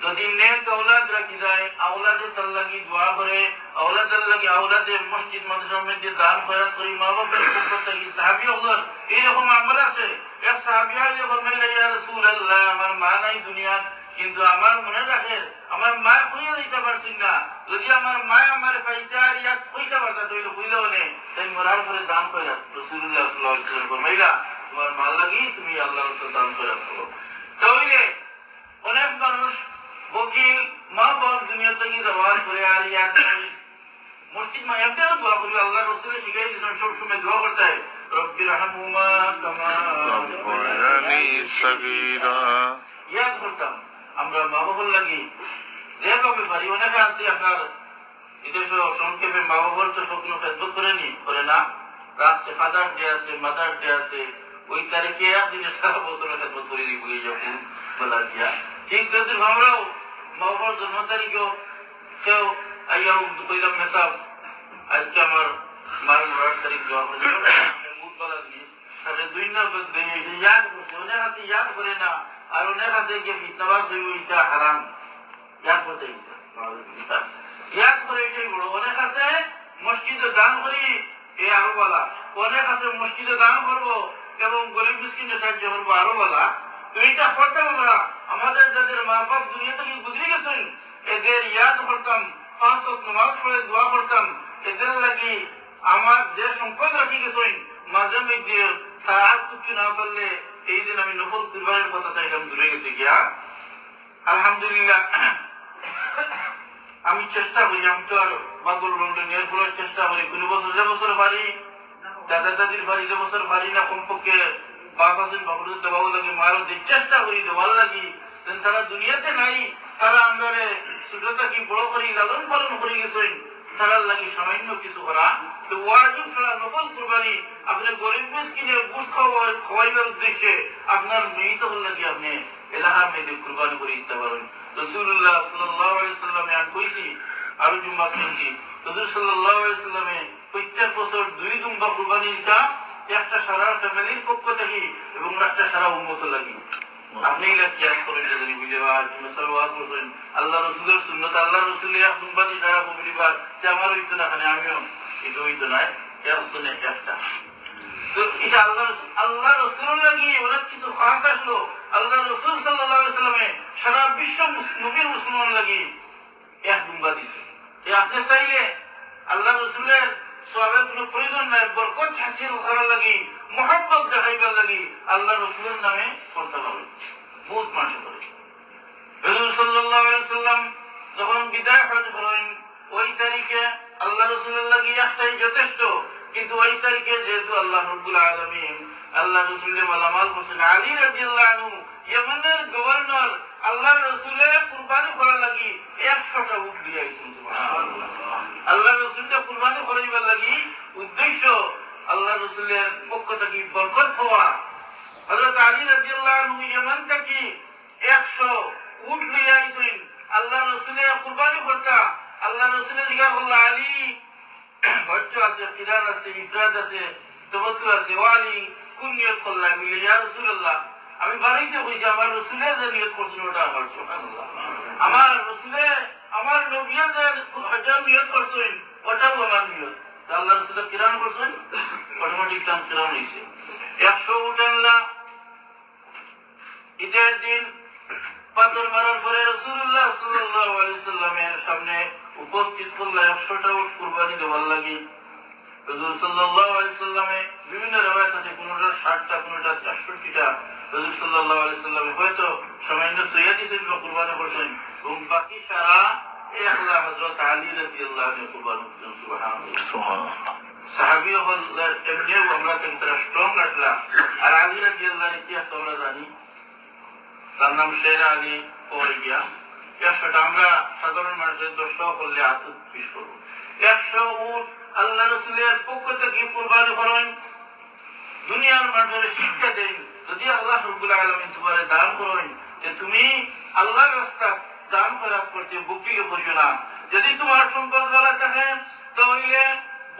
যদি নেক আওলাদ রাখি যায়, আওলাদে তার লাগি দোয়া করে, আওলাদের লাগি আওলাদে মসজিদ মাদ্রাসার মধ্যে দান খয়রাত করে, মা বাবার পক্ষ থেকে সাহাবী হলেন এইরকম আমল আছে। এক সাহাবী হইলে ফরমাইলেন ইয়া রাসূলুল্লাহ আমার মা নাই দুনিয়ার, কিন্তু আমার মনে রাখে আমার মা কইয়া দিতে পারছেন না, যদি আমার মা আমার পাইতে আর ইয়াদ কইতে পারতা তাহলে কইলেও নে তাই মরার পরে দান খয়রাত। রাসূলুল্লাহ সাল্লাল্লাহু আলাইহি ওয়াসাল্লাম ফরমাইলা তোমার মাল লাগি তুমি আল্লাহর রাস্তায় দান খয়রাত করো। তাহলে অনেক মানুষ বকিল মা বাপ দুনিয়া থেকে যাওয়ার পরে আর ইয়াদ নাই, মসজিদ মা এমনিও দোয়া করি। আল্লাহ রাসূল শিখাই দিয়েছেন সবসময় দোয়া করতে হয় রব্বি রহমহুমা কামা রাব্বায়ানি সাগীরা। ইয়াদ করতাম আমরা মা বাবার লাগি যেভাবে পারি। অনেকে আছে আপনার এটা সংক্ষেপে মা বাবার তো স্বপ্ন খেদমত করে না, রাখছে ফাদার ডে আছে, মাদার ডে আছে, ওই তারিখে একদিনে সারা বছর খেদমত করে দিব এই যখন বলা দিয়া। ঠিক যদি আমরাও মা বাবার জন্ম তারিখেও কেউ আইয়া কইলাম মেসাব আজকে আমার মার মরার তারিখ দেওয়া হয়ে মুখ বলা জিনিস, তাহলে 2 না ইয়াদ করছে, অনেক আছে ইয়াদ করে না, আর অনেক আছে গিয়ে ফিতনাবাজ হইব, এটা হারাম ইয়াদ করতে, ইয়াদ করে এটাই বড়। অনেক আছে মসজিদে দান করি এ আরো বলা, অনেক আছে মসজিদে দান করবো এবং গরিব মিসকিনের সাহায্য করবো আরো বলা। তো এটা করতাম আমরা, আমাদের যাদের মা বাপ দুনিয়া থেকে গুজরে গেছেন এদের ইয়াদ করতাম, 5 ওয়াক্ত নামাজ পড়ে দোয়া করতাম, এদের লাগি আমার যে সম্পদ রাখি গেছেন মাঝে মধ্যে তা আর কিছু না পারলে এই দিন আমি নফল কুরবানির কথা চাইলাম দূরে গেছে গিয়া। আলহামদুলিল্লাহ আমি চেষ্টা করি, আমি তো আর বাদল লন্ডনের ফলের চেষ্টা করি, কোন বছর যে বছর পারি, দাদা দাদির বাড়ি যে বছর পারি না, কমপক্ষে বাপ আছেন বাবুর দেওয়াও লাগে, মারও চেষ্টা করি দেওয়ার লাগি। তারা দুনিয়াতে নাই, তারা আমরা ছোট থাকি বড় করি লালন পালন করে গেছেন, তারা লাগি সামান্য কিছু করা। তো ওয়াজিব ছাড়া নফল কুরবানি আপনি গরিব মিসকিনে বুঝ খাওয়াইবার উদ্দেশ্যে আপনার মৃত হল লাগি আপনি এলাকার মেয়েদের কুরবানি করে দিতে পারেন। রাসূলুল্লাহ সাল্লাল্লাহু আলাইহি সাল্লামে আমি কইছি আরো জুম্মা শুনছি, হুজুর সাল্লাল্লাহু আলাইহি সাল্লামে প্রত্যেক বছর 2 দুম্বা কুরবানি দিতা, একটা সারা ফ্যামিলির পক্ষ থেকে এবং একটা সারা উম্মত লাগি। আপনি কিয়াস করেন যদি বুঝে মুসলমান করবেন আল্লাহ রসুলের সুন্নত, আল্লাহ রসুলের এক দুম্বাদি সারা পরিবার যে আমার হইতো না, এখানে আমিও এটা হইতো না, একটা। তো এটা আল্লাহ রসুল লাগি অনেক কিছু খাস আসলো। আল্লাহ রসুল সাল্লাল্লাহু আলাইহি সাল্লামে সারা বিশ্ব নবীর মুসলমান লাগি এক দুম্বা দিছে। আপনি চাইলে আল্লাহ রসুলের সওয়াবের কোনো প্রয়োজন নাই, বরকত হাসিল করার লাগি, মহব্বত দেখাইবার লাগি আল্লাহ রসুলের নামে করতে পারবে। বহুত মানুষ করে। হুজুর সাল্লাল্লাহু আলাইহি সাল্লাম যখন বিদায় হজ করেন ওই তারিখে আল্লাহ রসুলের লাগি একটাই যথেষ্ট, কিন্তু ওই তারিখে যেহেতু আল্লাহ রাব্বুল আলামিন আল্লাহ রসুলের মালামাল করছেন, আলী রাদিয়াল্লাহু আনহু ইয়েমেনের গভর্নর আল্লাহ রসুলের কুরবানি করার লাগি 100টা উট দিয়ে আইছেন। সুবহানাল্লাহ। আল্লাহ রসুলকে কুরবানি করাইবার লাগি উদ্দেশ্য আল্লাহ রসুলের পক্ষ থেকে বরকত হওয়া। হযরত আলী রাদিয়াল্লাহু আনহু ইয়েমেন থেকে 100 উট নিয়ে আইছেন আল্লাহ রসুলের কুরবানি করতা। আল্লাহ রসুলের জিজ্ঞাসা করল, আলী হজ্জ আছে, কিরান আছে, ইফরাদ আছে, তামাত্তু আছে, ও আলী কোন নিয়ত করলাম? ইয়া রাসূলুল্লাহ আমি বাড়িতে কইছি আমার রসুলে যে নিয়ত করছেন ওটা আমার। সুবহানাল্লাহ। আমার রসুলে আমার নবীয়ে যে হজ্জের নিয়ত করছেন ওটাও আমার নিয়ত। আল্লাহ রসুলের কিরান করছেন, অটোমেটিক তাম কিরান হইছে। 100 উট আনলা। ঈদের দিন পাথর মারার পরে রাসূলুল্লাহ সাল্লাল্লাহু আলাইহি সাল্লামের সামনে উপস্থিত করলে 100টা উট কুরবানি দেওয়ার লাগি। হুজুর সাল্লাল্লাহু আলাইহি সাল্লামে বিভিন্ন রওয়ায়াত আছে, কোনটা 60টা, কোনটা 63টা। হুজুর সাল্লাল্লাহু আলাইহি সাল্লামে হয়তো সামান্য সৈয়দি ছিল কুরবানি করছেন এবং বাকি সারা একলা হযরত আলী রাদিয়াল্লাহু আনহু কুরবানি করছেন। সুবহানাল্লাহ। সুবহানাল্লাহ। সাহাবী হলের এমনিও আমরা তেমন স্ট্রং আসলা। আর আলী রাদিয়াল্লাহু আনহু ইতিহাস আমরা জানি, তার নাম শের আলী পরে গিয়া 100টা। আমরা সাধারণ মানুষের 10টাও করলে হাত পিস করবো। 100 উট আল্লাহ রসুলের পক্ষ থেকে কুরবানি করেন। দুনিয়ার মানুষের শিক্ষা দেন, যদি আল্লাহ রাব্বুল আলামিন তোমারে দান করেন যে তুমি আল্লাহর রাস্তা দান খয়রাত করতে বকিল করিও না। যদি তোমার সম্পদ বলা থাকে তাহলে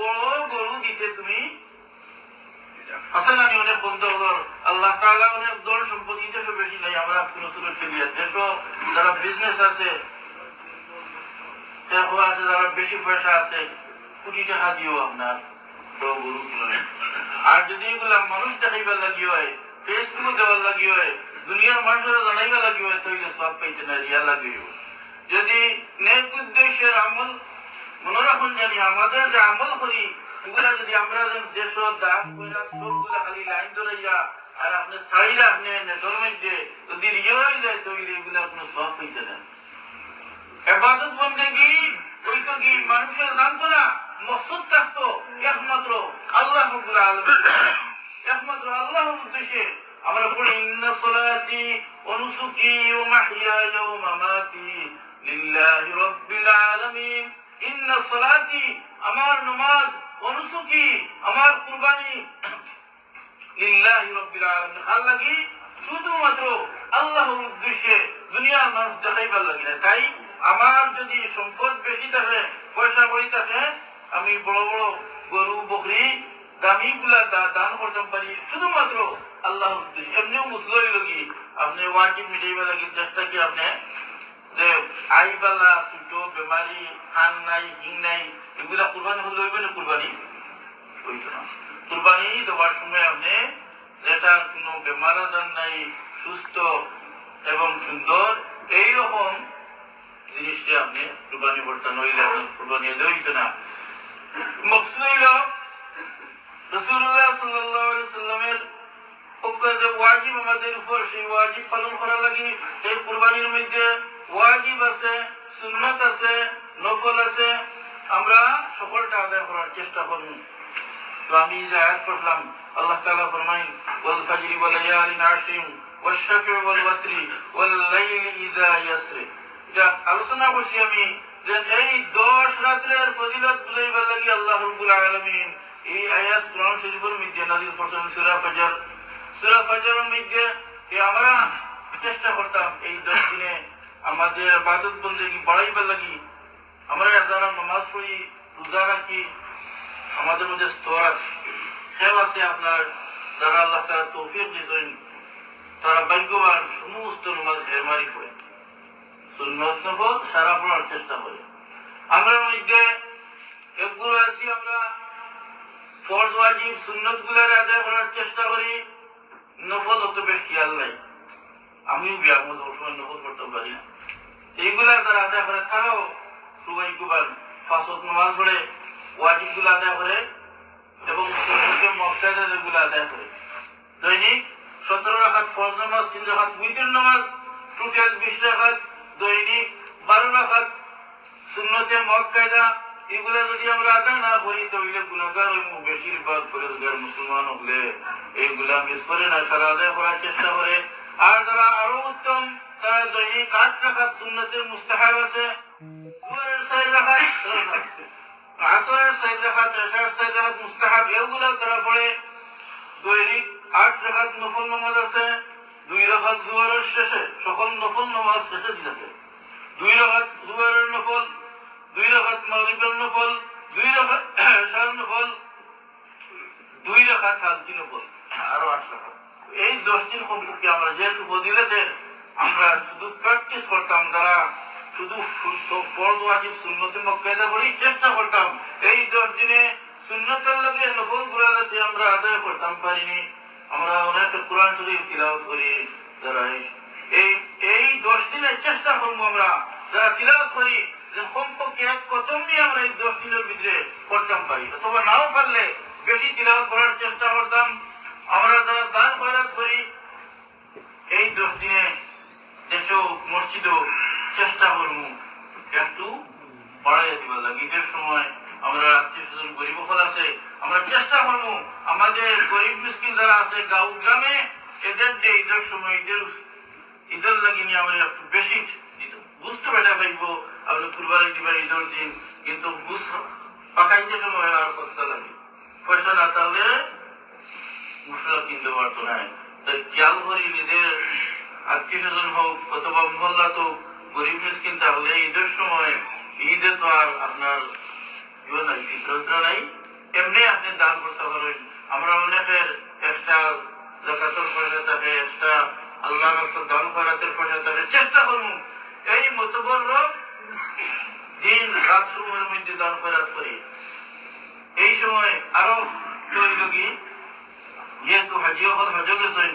বড় গরু দিতে তুমি হাসানানি অনেক বন্ধ হল। আল্লাহ তাআলা অনেক দল সম্পত্তি দেশে বেশি নাই, আমরা কোন সুরত ক্লিয়ার দেশ যারা বিজনেস আছে যারা বেশি পয়সা আছে কোটি টাকা দিও আপনার বড় গরু কিনে। আর যদি এগুলা মানুষ দেখাইবার লাগি হয়, ফেসবুক দেওয়ার লাগি হয়, দুনিয়ার মানুষেরা জানাইবার লাগি হয়, তাহলে সব পাইতে না, রিয়া লাগি। যদি নেক উদ্দেশ্যের আমল মনে রাখুন, জানি আমাদের যে আমল করি এগুলা যদি আমরা দেশ দান কইরা সবগুলা খালি লাইন ধরাইয়া আর আপনি ছাড়িরা আপনি নেটর মধ্যে যদি রিয়া হয়ে যায় তাহলে এগুলা কোনো সব পাইতে না। ইবাদত বন্দেগী ওই তো কি মানুষের জানতো না, মকসুদ থাকতো একমাত্র আল্লাহ রাব্বুল আলামিন, একমাত্র আল্লাহর উদ্দেশ্যে। আমরা পড়ি ইন্না সলাতি ওয়া নুসুকি ওয়া মাহইয়ায়া ওয়া মামাতি লিল্লাহি রাব্বিল আলামিন। ইন্না সালাতি আমার নামাজ অনুসুকি আমার কুরবানি লিল্লাহি রাব্বিল আলামিন ভাল লাগি শুধুমাত্র আল্লাহর উদ্দেশ্যে দুনিয়ার মানুষ দেখাইবার লাগি না। তাই আমার যদি সম্পদ বেশি থাকে পয়সা করি থাকে আমি বড় বড় গরু বকরি দামি গুলা দান করতে পারি শুধুমাত্র আল্লাহর উদ্দেশ্যে। এমনিও মুসলই লগি আপনি ওয়াজিব মিটাইবার লাগি চেষ্টা কি আপনি যে আইবালা ছুটো বেমারি খান নাই হিং নাই এগুলা কুরবানি হলে হইবে না? কুরবানি হইতো না। কুরবানি দেওয়ার সময় আপনি যেটা কোনো বেমার আজার নাই সুস্থ এবং সুন্দর এইরকম জিনিসটা আপনি কুরবানি করতে নইলে কুরবানি হইতো না। মকসুদ হইল রাসূলুল্লাহ সাল্লাল্লাহু আলাইহি সাল্লামের যে ওয়াজিব আমাদের উপর সেই ওয়াজিব পালন করা লাগি এই কুরবানির মধ্যে ওয়াজিব আছে, সুন্নাত আছে, নফল আছে, আমরা সকলটা আদায় করার চেষ্টা করব। তো আমি যে আয়াত পড়লাম আল্লাহ তাআলা ফরমায়েন ওয়াল ফাজরি ওয়াল লায়ালিন আশরিন ওয়াশ শাফি ওয়াল ওয়াতরি ওয়াল লাইলি ইযা ইয়াসরি। এটা আলোচনা করছি আমি যে এই 10 রাতের ফজিলত বুঝাইবার লাগি আল্লাহ রাব্বুল আলামিন এই আয়াত কোরআন শরীফের মধ্যে নাযিল করেছেন। সূরা ফজরের মধ্যে আমরা চেষ্টা করতাম এই 10 দিনে আমাদের ইবাদত বন্দেগী বাড়াইবার লাগি। আমরা যারা নামাজ পড়ি রোজা রাখি আমাদের মধ্যে স্তর আছে সেও আছে আপনার যারা আল্লাহ তাআলা তৌফিক দিয়েছেন তারা ভাগ্যবান সমস্ত নামাজ হেরমারি করে সুন্নত নফল সারা পড়ার চেষ্টা করে। আমরা মধ্যে একগুলো আছি আমরা ফরজ ওয়াজিব সুন্নত গুলার আদায় করার চেষ্টা করি, নফল অত বেশ খেয়াল নাই। আমিও বিয়ার মধ্যে সময় নফল করতে পারি না। এইগুলা যারা আদায় করে তারাও সৌভাগ্যবান, পাঁচ ওয়াক্ত নামাজ পড়ে ওয়াজিব গুলো আদায় করে এবং সুন্নতে মুআক্কাদা যেগুলো আদায় করে। দৈনিক 17 রাকাত ফরজ নামাজ, 3 রাকাত উইতর নামাজ, টোটাল 20 রাকাত, দৈনিক 12 রাকাত সুন্নতে মুআক্কাদা এগুলা যদি আমরা আদায় না করি তাহলে গুনাহগার হইব। বেশিরভাগ পরেজগার মুসলমান হলে এইগুলা মিস করে না, সারা আদায় করার চেষ্টা করে। আর যারা আরো উত্তম তারা দৈনিক 8 রাকাত সুন্নতের মুস্তাহাব আছে, জোহরের 4 রাকাত, আসরের 4 রাকাত, এশার 4 রাকাত মুস্তাহাব এগুলা তারা পড়ে। দৈনিক 8 রাকাত নফল নামাজ আছে, 2 রাকাত জোহরের শেষে, সকল নফল নামাজ শেষে দিতে 2 রাকাত জোহরের নফল, 2 রাকাত মাগরিবের নফল, 2 রাকাত এশার নফল, 2 রাকাত তাহাজ্জুদ নফল, আরো 8 রাকাত। এই 10 দিন সম্পর্কে আমরা যেহেতু ফজিলতে আমরা শুধু প্র্যাকটিস করতাম, যারা শুধু ফরজ ওয়াজিব সুন্নতে মুআক্কাদা করি চেষ্টা করতাম এই 10 দিনে সুন্নতের লগে নফল গুলা যাতে আমরা আদায় করতাম পারিনি। আমরা অনেক কোরআন শরীফ তিলাওয়াত করি, যারা এই 10 দিনে চেষ্টা করবো আমরা যারা তিলাওয়াত করি যে কমপক্ষে এক কতম নিয়ে আমরা এই 10 দিনের ভিতরে করতাম পারি, অথবা নাও পারলে বেশি তিলাওয়াত করার চেষ্টা করতাম। আমরা যারা দান খয়রাত করি এই 10 দিনে দেশেও মসজিদেও চেষ্টা করবো একটু বাড়াইয়া দিবার লাগে। ঈদের সময় আমরা আত্মীয় স্বজন গরিব হল আছে, আমরা চেষ্টা করবো আমাদের গরিব মিসকিন যারা আছে গাঁও গ্রামে এদের যে ঈদের সময় ঈদের লাগে নিয়ে আমরা একটু বেশি দিত। বুঝতে বেটা পাইব আপনি কুরবানি দিবেন ঈদের দিন, কিন্তু বুঝ পাকাইতে সময় আর করতে লাগে পয়সা না তাহলে মশলা কিনতে পারতো না। তাই খেয়াল করি নিজের আত্মীয় স্বজন হোক অথবা মহল্লা তো গরিব মিসকিন তাহলে ঈদের সময় ঈদে তো আর আপনার নাই ফিতরা নাই, এমনি আপনি দান করতে পারেন। আমরা অনেকের এক্সট্রা যাকাতের পয়সা থাকে, এক্সট্রা আল্লাহ রাস্তার দান খয়রাতের পয়সা থাকে, চেষ্টা করুন এই মতবর দিন রাত সময়ের মধ্যে দান খয়রাত করি। এই সময় আরো তৈরি যেহেতু হাজি হল হজ গেছেন,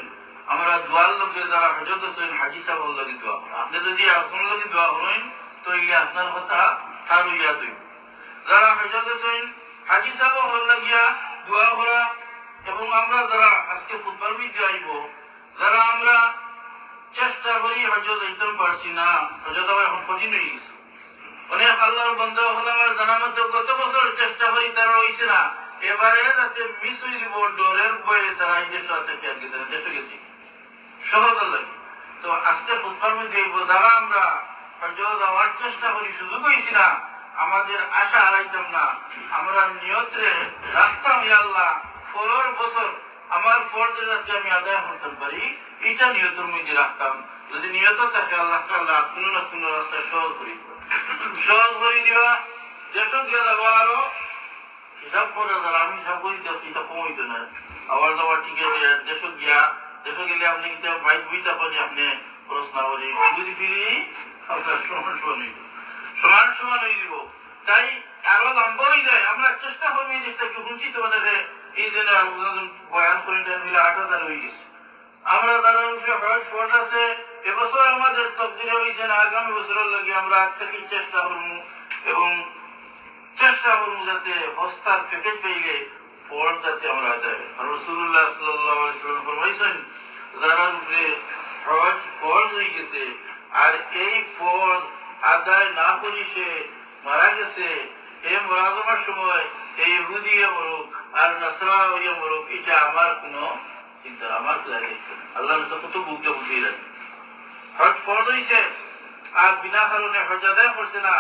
আমরা দোয়ার লোকে যারা হজ গেছেন হাজি সাহেব লাগে দোয়া করা। আপনি যদি আসন লাগে দোয়া করেন তো এগুলি আপনার কথা তার ইয়াদ হইব। যারা হজ গেছেন হাজি সাহেব হল লাগিয়া দোয়া করা। এবং আমরা যারা আজকে ফুটবল মিট যাইব, যারা আমরা চেষ্টা করি হজ যাইতে পারছি না, হজ দেওয়া এখন কঠিন হয়ে গেছে। অনেক আল্লাহর বন্ধু হল আমার জানার মধ্যে গত বছর চেষ্টা করি তারা হয়েছে না, এবারে যাতে মিস হয়ে দিব ডরের ভয়ে তারা এই দেশ থেকে আর গেছে না, দেশে গেছি সহজ লাগে। তো আজকে ফুটবল মিট যাইব, যারা আমরা হজ যাওয়ার চেষ্টা করি সুযোগ হয়েছি না, আমাদের আশা হারাইতাম না, আমরা নিয়তে রাখতাম ইয়া আল্লাহ পরের বছর আমার ফরজের যাতে আমি আদায় করতে পারি, এটা নিয়তের মধ্যে রাখতাম। যদি নিয়ত থাকে আল্লাহ তাআলা কোনো না কোনো রাস্তায় সহজ করে দিবা। যেসব গিয়ে যাবো আরো হিসাব করে যারা আমি হিসাব করি দিচ্ছি, এটা কমাইত না আবার দাবার ঠিক আছে। দেশে গেলে আপনি কিন্তু বাইক বইটা পারি, আপনি প্রশ্ন করি যদি ফিরি আপনার সমান হয়ে দিব। তাই আরো লম্বা হয়ে যায়। আমরা চেষ্টা করবো এই দেশটাকে উচিত আমাদের এই দিনে বয়ান করে মিলে 8,000 হয়ে গেছে। আমরা যারা ফোর্ট আছে এবছর আমাদের তকদিরে হয়েছে না, আগামী বছরের লাগে আমরা আগ থেকে চেষ্টা করবো এবং চেষ্টা করবো যাতে বস্তার প্যাকেজ পাইলে ফোর্ট যাতে আমরা আদায়। রাসূলুল্লাহ সাল্লাল্লাহু আলাইহি ওয়াসাল্লাম ফরমাইছেন যারা উপরে হজ ফরজ হয়ে গেছে আর এই ফরজ আদায় না করি সে মারা গেছে, এই মারা যাওয়ার সময় এই ইহুদি মরুক আর নাসরা মরুক, এটা আমার কোনো চিন্তা, আমার আল্লাহ কত বুঝতে বুঝিয়ে রাখে। হজ ফরজ হয়েছে আর বিনা কারণে হজ আদায় করছে না,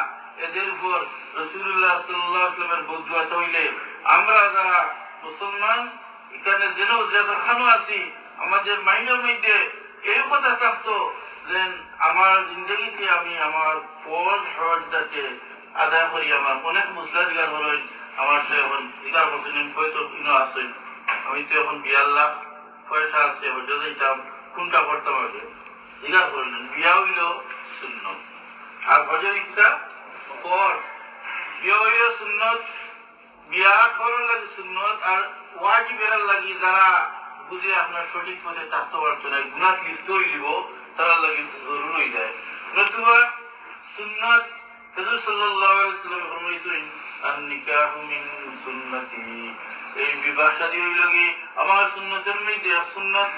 এদের উপর রাসূলুল্লাহ সাল্লাল্লাহু আলাইহি ওয়াসাল্লামের বদদুয়া হইলে আমরা যারা মুসলমান এখানে যেখানে আছি আমাদের মাইন্ডের মধ্যে এই কথা থাকতো যে আমার জিন্দগিতে আমি আমার ফরজ হজ যাতে আদায় করি। আমার অনেক মুসলা দিগার বলেন আমার তো এখন দিগার বলছেন হয়তো আসেন, আমি তো এখন 2 লাখ পয়সা আছে হজে যাইতাম, কোনটা করতাম আগে দিগার বললেন। বিয়া হইল সুন্নত আর হজের ইচ্ছা পর, বিয়া হইল সুন্নত, বিয়া করার লাগে সুন্নত আর ওয়াজিবের লাগি যারা বুঝে আপনার সঠিক পথে থাকতে পারতো না, গুনাহ লিপ্ত হইব তারা লাগে জরুর হয়ে যায়। নতুবা সুন্নত হুজুর সাল্লাল্লাহু আলাইহি ওয়াসাল্লাম ফরমাইছেন আন-নিকাহু মিন সুন্নতি, এই বিবাহ শাদী হইল কি আমার সুন্নতের মধ্যে সুন্নত।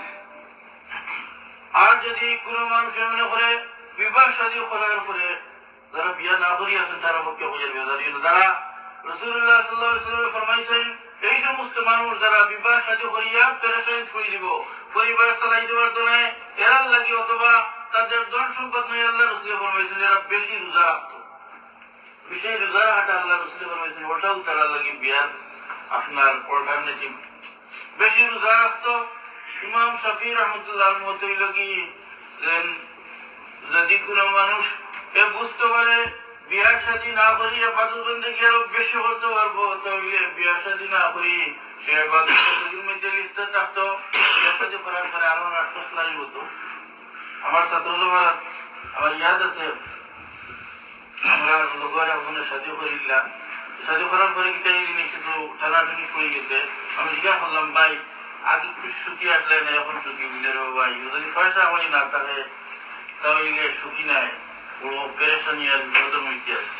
আর যদি কোনো মানুষ মনে করে বিবাহ শাদী করার পরে যারা বিয়া না করি আছেন তারা পক্ষে হয়ে যাবে, যারা রাসূলুল্লাহ সাল্লাল্লাহু আলাইহি ওয়াসাল্লাম ফরমাইছেন এই সমস্ত মানুষ যারা বিবাহ শাদী করিয়া পেরেশান হয়ে দিব, পরিবার চালাই দেওয়ার জন্য এরার লাগি অথবা তাদের ধন সম্পদ নিয়ে আল্লাহ রাসূল ফরমাইছেন এরা বেশি রোজা রাখতো, বেশি রোজা রাখাটা আল্লাহ রাসূল ফরমাইছেন ওটাও তারা লাগি বিয়ার আপনার অল্টারনেটিভ, বেশি রোজা রাখতো। ইমাম শাফি রাহমাতুল্লাহর মত হইল কি যদি কোনো মানুষ বুঝতে পারে বিয়ার শাদী না করি ইবাদত বন্দেগী আরো বেশি করতে পারবো, তাহলে বিয়ার শাদী না করি সে ইবাদত বন্দেগীর মধ্যে লিপ্ত থাকতো, বিয়ার শাদী করার পরে আরো রাষ্ট্র লাগি হতো। আমার ছাত্র আমার ইয়াদ আছে, আমরা লোকের এখন শাদী করিলাম, শাদী করার পরে কিছু টানাটানি করে গেছে। আমি জিজ্ঞাসা করলাম ভাই আগে একটু সুখী আসলে না এখন সুখী বুঝলে ভাই, যদি পয়সা করি না তাহলে তাহলে সুখী নাই, বড় পেরেশানি আর বিপদের মধ্যে আছে।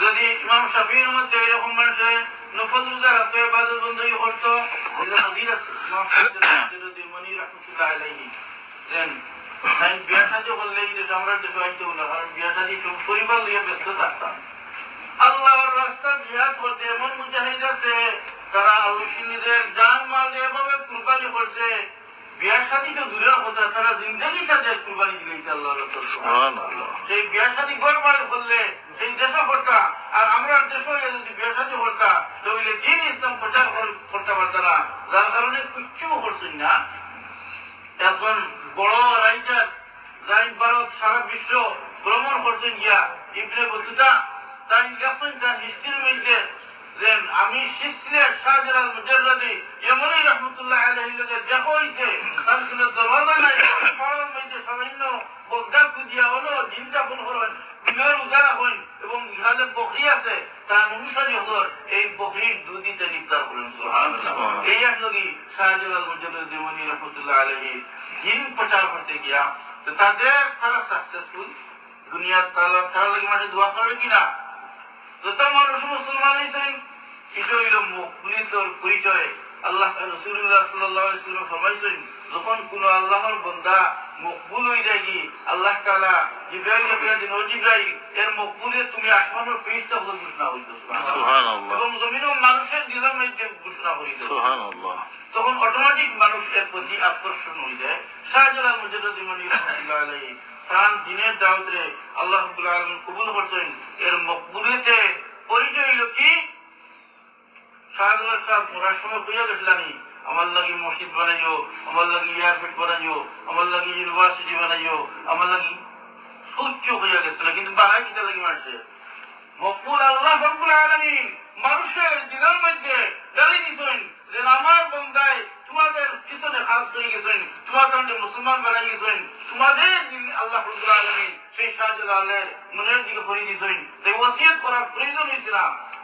যদি ইমাম শাফির মধ্যে এরকম মানুষে নফল রোজা রাখতো ইবাদত বন্দেগী করতো, হাদিস আছে ইমাম শাফির মনির রাহমাতুল্লাহ আলাইহি দেন তাই বিয়া শাদী করলে এই দেশে আমরা দেশে আইতে না, কারণ বিয়া শাদী সব পরিবার নিয়ে ব্যস্ত থাকতাম। আল্লাহর রাস্তায় জিহাদ করতে এমন মুজাহিদ আছে তারা নিজের জান মাল এভাবে কুরবানি করছে, বিয়া শাদী তো দূরের কথা তারা জিন্দেগিটা দিয়ে কুরবানি দিয়েছে আল্লাহর রাসূল। সুবহানাল্লাহ। সেই বিয়া শাদী করবার করলে সেই দেশে করতা আর আমরা দেশে যদি বিয়া শাদী করতা তাহলে দ্বীন ইসলাম প্রচার করতে পারত না, যার কারণে কিচ্ছু করছেন না। একজন বড় রাইটার যাই ভারত সারা বিশ্ব ভ্রমণ করছেন গিয়া ইবনে বতুতা তাই লেখছেন তার হিস্ট্রির মধ্যে যে আমি শিখছিলেন শাহজালাল মুজাররদি ইমানি রাহমাতুল্লাহ আলাইহির লগে দেখা হইছে, তার কোনো দরজা নাই, পড়ার মধ্যে সামান্য বগদা কুদিয়া হলো দিনটা ফোন করেন বিয়ের উজারা হইন এবং ইহাদের বকরি আছে তার অনুসারী হল এই বকরির দুধ দিতে ইফতার করেন। সুবহানাল্লাহ। এই এক লগি শাহজালাল মুজাররদি ইমানি রাহমাতুল্লাহ আলাইহি দিন প্রচার করতে গিয়া তো তারা সাকসেসফুল, দুনিয়ার তারা লাগি মাসে দোয়া করবে কিনা, যত মানুষ মুসলমান হয়েছেন এটা হইল মুখলিসের পরিচয়। আল্লাহ রাসূলুল্লাহ সাল্লাল্লাহু আলাইহি ওয়াসাল্লাম ফরমাইছেন যখন কোন আল্লাহর বান্দা মকবুল হয়ে যায় আল্লাহ তাআলা জিবরাইলকে বলেন ও জিবরাইল এর মকবুলিয়ত তুমি আসমানের ফেরেশতা হলো ঘোষণা করিতো, সুবহানাল্লাহ, এবং জমিন ও মানুষের দিলের মধ্যে ঘোষণা করিতো, সুবহানাল্লাহ। তখন অটোমেটিক মানুষের প্রতি আকর্ষণ হয়ে যায়। শাহজালাল মুজাররদি ইমানি রাহমাতুল্লাহ আলাইহি তার দিনের দাওয়াতে আল্লাহ রাব্বুল আলামিন কবুল করছেন। এর মকবুলিয়তে পরিচয় হইল কি? শাহজালাল সাহেব ওনার সময় হইয়া গেছিলানি আমার লাগি মসজিদ বানাইও, আমার লাগি এয়ারপোর্ট বানাইও, আমার লাগি ইউনিভার্সিটি বানাইও, আমার লাগি সূর্য হইয়া গেছিল, কিন্তু বানাই কিতা লাগি মানুষের মকবুল আল্লাহ রাব্বুল আলামিন মানুষের দিলের মধ্যে ডালি দিছেন যে আমার বন্দায় তোমাদের পিছনে কাজ করে গেছেন, তোমাদের মুসলমান বানাই গেছেন, তোমাদের দিল আল্লাহ রাব্বুল আলামিন সেই শাহজালালের মনের দিকে করে দিছেন। তাই ওসিয়ত করার প্রয়োজন হয়েছিল।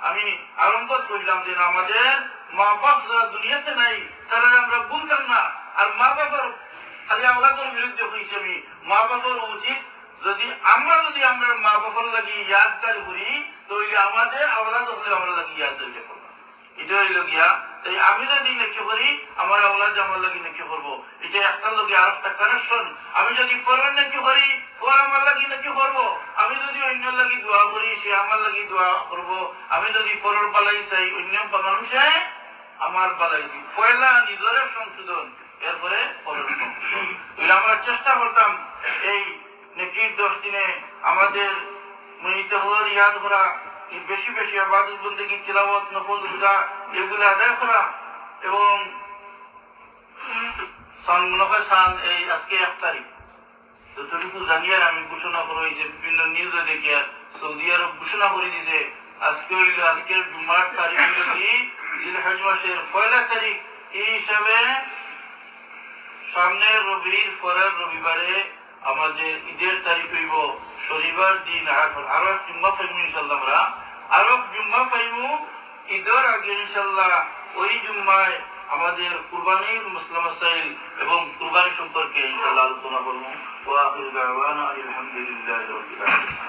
আমি আরম্ভ করলাম যে আমাদের মা বাপ যারা দুনিয়াতে নাই তারা আমরা ভুলতাম না। আর মা বাবার খালি আওলাদের বিরুদ্ধে হয়েছে আমি মা বাবার উচিত যদি আমরা মা বাবার লাগি ইয়াদগারি করি তাহলে আমাদের আওলাদ হলে আমরা লাগি ইয়াদগারি করবো। এটা হইল গিয়া। তাই আমি যদি নেকি করি আমার আওলাদ আমার লাগি নেকি করবো। এটা একটা লগে আর একটা কানেকশন। আমি যদি পরের নেকি করি পর আমার লাগি নেকি করবো। আমি যদি অন্য লাগি দোয়া করি সে আমার লাগি দোয়া করবো। আমি যদি পরের বালাই চাই অন্য মানুষে আমার বালাই চাই। পয়লা নিজের সংশোধন, এরপরে পরের সংশোধন। আমরা চেষ্টা করতাম এই নেকির 10 দিনে আমাদের মনিত হওয়ার ইয়াদ করা, বেশি বেশি ইবাদত বন্দেগী তিলাওয়াত নফল রোজা এগুলো আদায় করা। এবং এই আজকে 1 তারিখ যতটুকু জানি আর আমি ঘোষণা করি যে বিভিন্ন নিউজে দেখি আর সৌদি আরব ঘোষণা করে দিছে আজকে হইল আজকের জুমার তারিখ হইল কি জিলহজ মাসের 1 তারিখ। এই হিসাবে সামনের রবির পরের রবিবারে আমাদের ঈদের তারিখ হইব শনিবার দিন। আরো এক জুম্মা পাইমু ইনশাল্লাহ, আমরা আরো জুম্মা পাইমু ঈদের আগে ইনশাল্লাহ। ওই জুম্মায় আমাদের কুরবানির মুসলিম মাসাইল এবং কুরবানি সম্পর্কে ইনশাল্লাহ আলোচনা করবো। ওয়া আখিরু দাওয়ানা আলহামদুলিল্লাহি রাব্বিল আলামিন।